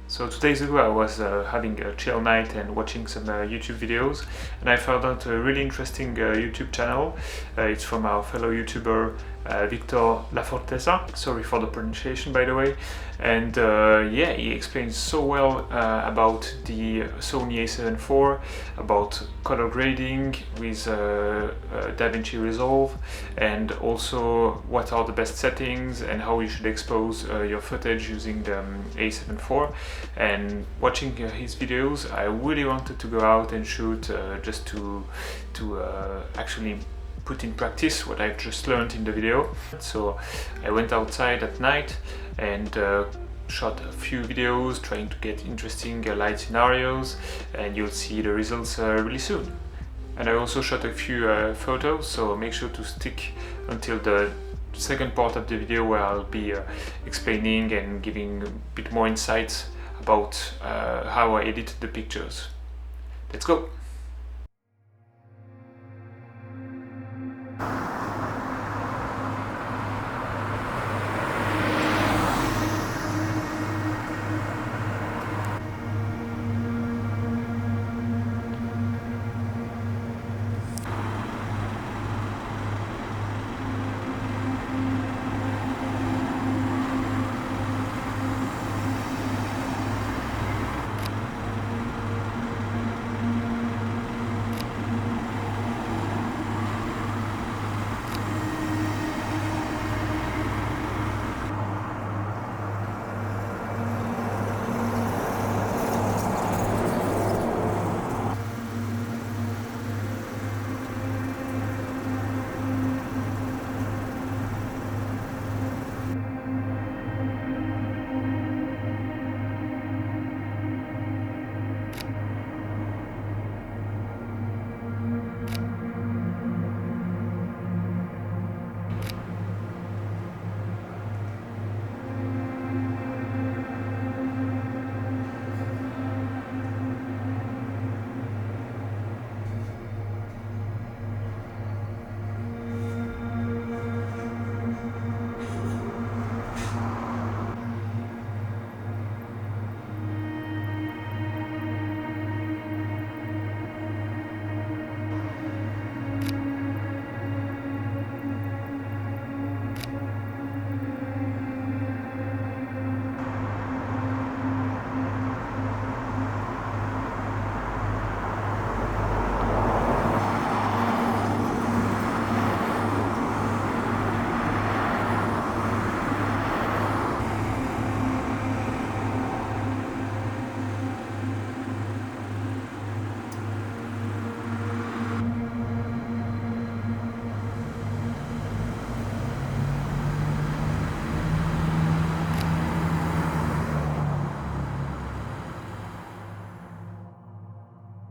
So 2 days ago I was having a chill night and watching some YouTube videos, and I found out a really interesting YouTube channel. It's from our fellow YouTuber Victor Lafortesa, sorry for the pronunciation by the way, and yeah, he explains so well about the Sony A7IV, about color grading with DaVinci Resolve, and also what are the best settings and how you should expose your footage using the A7IV. And watching his videos, I really wanted to go out and shoot just to actually put in practice what I've just learned in the video. So I went outside at night and shot a few videos trying to get interesting light scenarios, and you'll see the results really soon. And I also shot a few photos, so make sure to stick until the second part of the video where I'll be explaining and giving a bit more insights about how I edited the pictures. Let's go!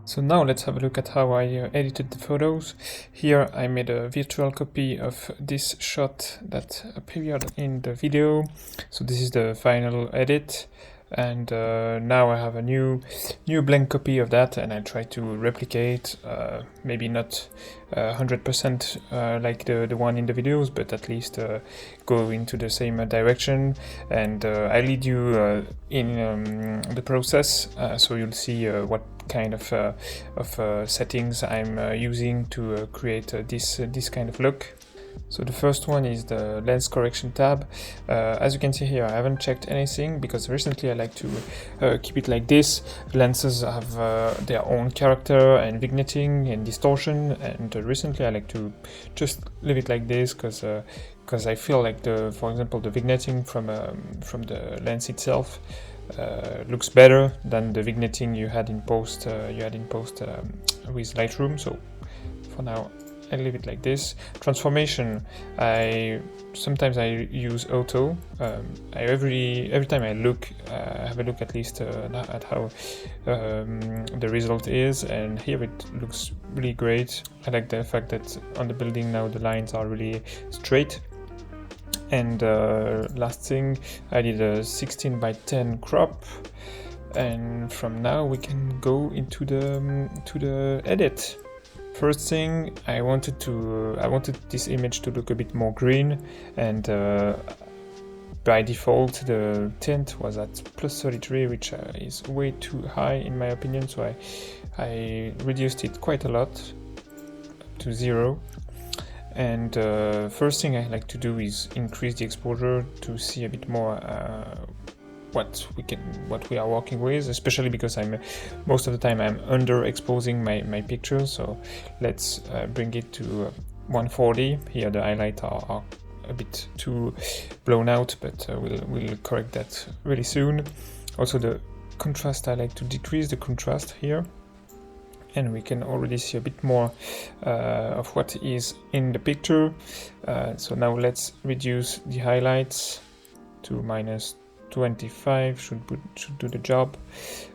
So now let's have a look at how I edited the photos. Here I made a virtual copy of this shot that appeared in the video. So this is the final edit, and now I have a new blank copy of that, and I try to replicate, maybe not 100% like the one in the videos, but at least go into the same direction, and I lead you in the process, so you'll see what kind of settings I'm using to create this kind of look. So the first one is the lens correction tab. As you can see here, I haven't checked anything because recently I like to keep it like this. Lenses have their own character and vignetting and distortion, and recently I like to just leave it like this because I feel like for example, the vignetting from the lens itself looks better than the vignetting you had in post with Lightroom. So for now I leave it like this. Transformation, sometimes I use auto. Every time I have a look at least at how the result is, and here it looks really great. I like the fact that on the building now the lines are really straight. And last thing, I did a 16:10 crop, and from now we can go into the edit. First thing, I wanted this image to look a bit more green, and by default the tint was at +33, which is way too high in my opinion, so I reduced it quite a lot to 0. And first thing I like to do is increase the exposure to see a bit more what we are working with, especially because most of the time I'm underexposing my pictures. So let's bring it to 140. Here the highlights are a bit too blown out, but we'll correct that really soon. Also the contrast, I like to decrease the contrast here, and we can already see a bit more of what is in the picture. So now let's reduce the highlights to -25, should do the job.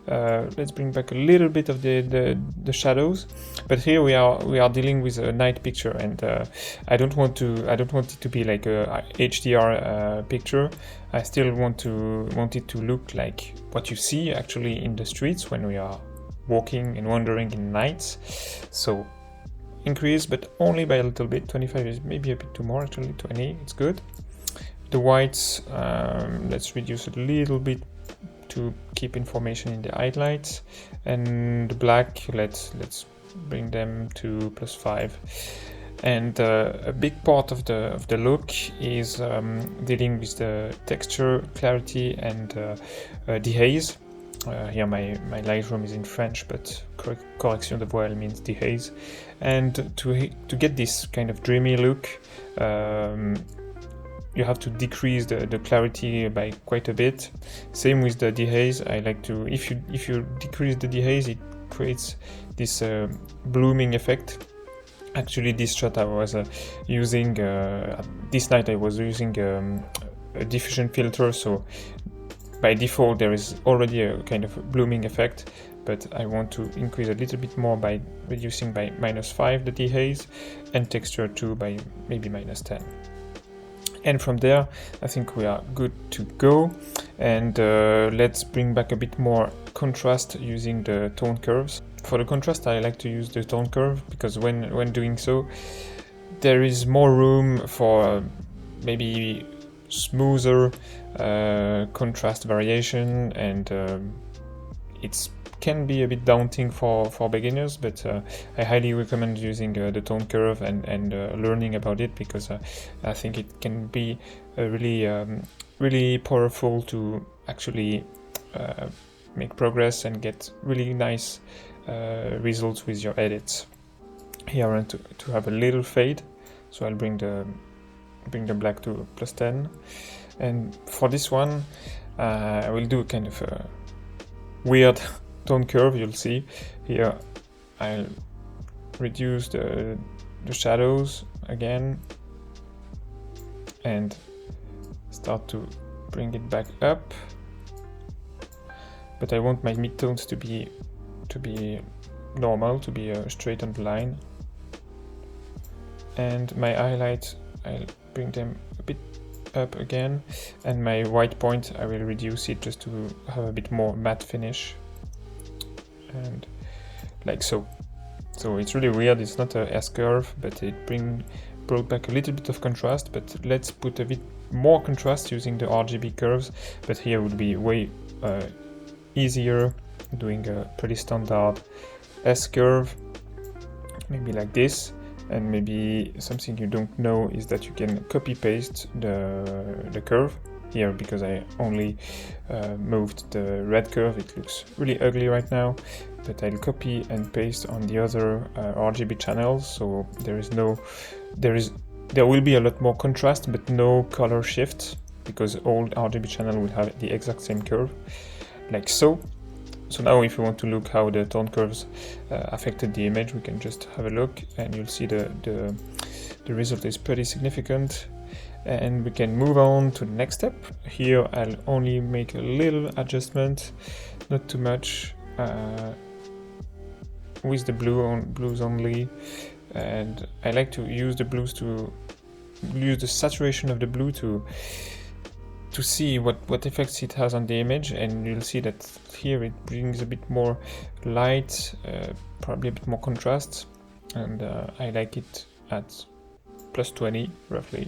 Let's bring back a little bit of the shadows, but here we are dealing with a night picture, and I don't want it to be like a HDR picture. I still want it to look like what you see actually in the streets when we are walking and wandering in nights. So increase, but only by a little bit. 25 is maybe a bit too more, actually. 20, it's good. The whites, let's reduce it a little bit to keep information in the highlights, and the black, let's bring them to +5. And a big part of the look is dealing with the texture, clarity, and dehaze. Here my Lightroom is in French, but correction de voile means dehaze. And to get this kind of dreamy look, you have to decrease the clarity by quite a bit. Same with the dehaze. I like to, if you decrease the dehaze, it creates this blooming effect. Actually, this shot I was using this night. I was using a diffusion filter, so by default there is already a kind of blooming effect, but I want to increase a little bit more by reducing by -5 the dehaze, and texture 2 by maybe -10. And from there, I think we are good to go. And let's bring back a bit more contrast using the tone curves. For the contrast, I like to use the tone curve because when doing so, there is more room for maybe smoother contrast variation, and it can be a bit daunting for beginners, but I highly recommend using the tone curve and learning about it, because I think it can be really powerful to actually make progress and get really nice results with your edits. Here I want to have a little fade, so I'll bring the black to +10, and for this one I will do kind of a weird tone curve. You'll see here I'll reduce the shadows again and start to bring it back up, but I want my midtones to be normal, to be straight on the line, and my highlights I'll bring them a bit up again, and my white point I will reduce it just to have a bit more matte finish, and like so. So it's really weird, it's not a S-curve, but it brought back a little bit of contrast. But let's put a bit more contrast using the RGB curves, but here would be way easier doing a pretty standard S-curve, maybe like this. And maybe something you don't know is that you can copy paste the curve here, because I only moved the red curve. It looks really ugly right now, but I'll copy and paste on the other RGB channels, so there will be a lot more contrast but no color shift, because all RGB channel will have the exact same curve, like so. So now if you want to look how the tone curves affected the image, we can just have a look, and you'll see the result is pretty significant. And we can move on to the next step. Here I'll only make a little adjustment, not too much, with the blues only. And I like to use the blues to use the saturation of the blue to see what effects it has on the image, and you'll see that here it brings a bit more light, probably a bit more contrast, and I like it at +20 roughly.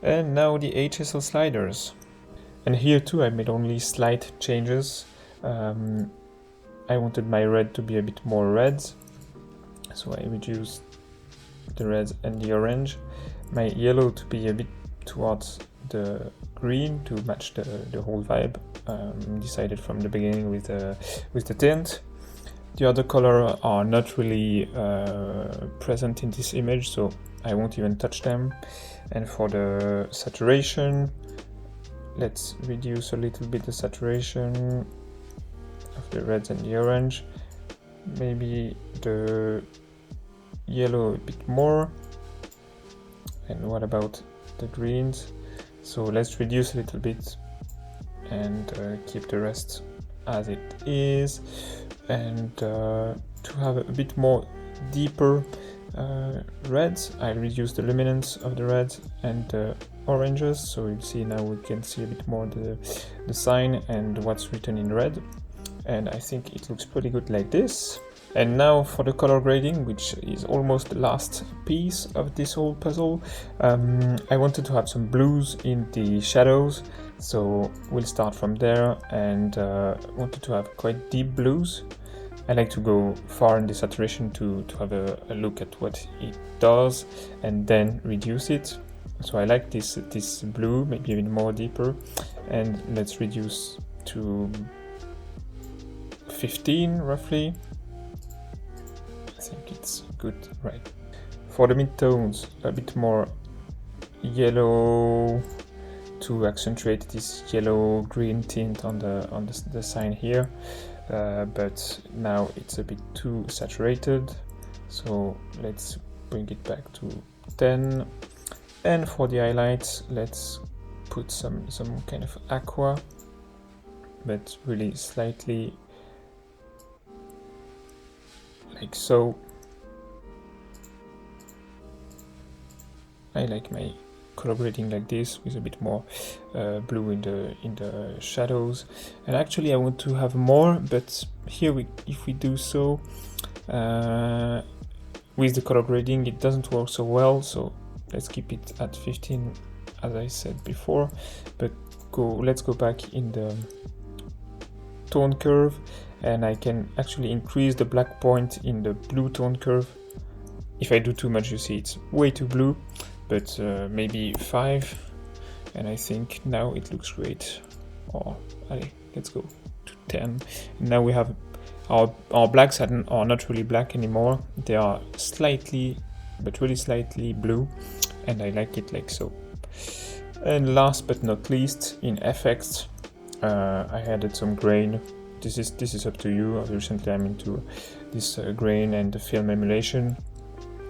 And now the HSL sliders. And here too I made only slight changes. I wanted my red to be a bit more red, so I reduced the red and the orange. My yellow to be a bit towards the green to match the whole vibe, decided from the beginning with the tint. The other colors are not really present in this image, so I won't even touch them. And for the saturation, let's reduce a little bit the saturation of the reds and the orange. Maybe the yellow a bit more. And what about the greens? So let's reduce a little bit and keep the rest as it is. And to have a bit more deeper reds, I reduce the luminance of the reds and the oranges. So you see now we can see a bit more the sign and what's written in red. And I think it looks pretty good like this. And now for the color grading, which is almost the last piece of this whole puzzle. I wanted to have some blues in the shadows, so we'll start from there, and wanted to have quite deep blues. I like to go far in the saturation to have a look at what it does and then reduce it. So I like this blue, maybe even more deeper, and let's reduce to 15 roughly. I think it's good, right? For the midtones, a bit more yellow to accentuate this yellow-green tint on the sign here, but now it's a bit too saturated, so let's bring it back to 10. And for the highlights, let's put some kind of aqua, but really slightly like so. I like my color grading like this, with a bit more blue in the shadows. And actually I want to have more, but here if we do so with the color grading, it doesn't work so well, so let's keep it at 15 as I said before. But let's go back in the tone curve, and I can actually increase the black point in the blue tone curve. If I do too much, you see it's way too blue, but maybe 5, and I think now it looks great. Or let's go to 10. And now we have our blacks are not really black anymore. They are slightly, but really slightly blue, and I like it like so. And last but not least, in effects, I added some grain. This is up to you. Recently I'm into this grain and the film emulation,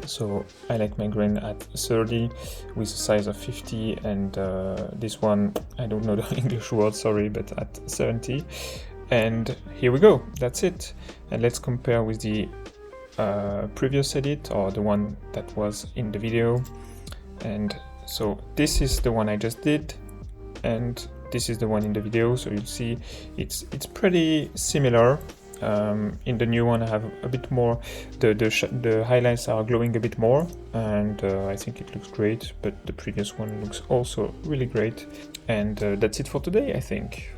so I like my grain at 30 with a size of 50, and this one, I don't know the English word, sorry, but at 70. And here we go, that's it. And let's compare with the previous edit, or the one that was in the video. And so this is the one I just did, and this is the one in the video, so you'll see it's pretty similar. In the new one I have a bit more, the highlights are glowing a bit more, and I think it looks great, but the previous one looks also really great. And that's it for today, I think.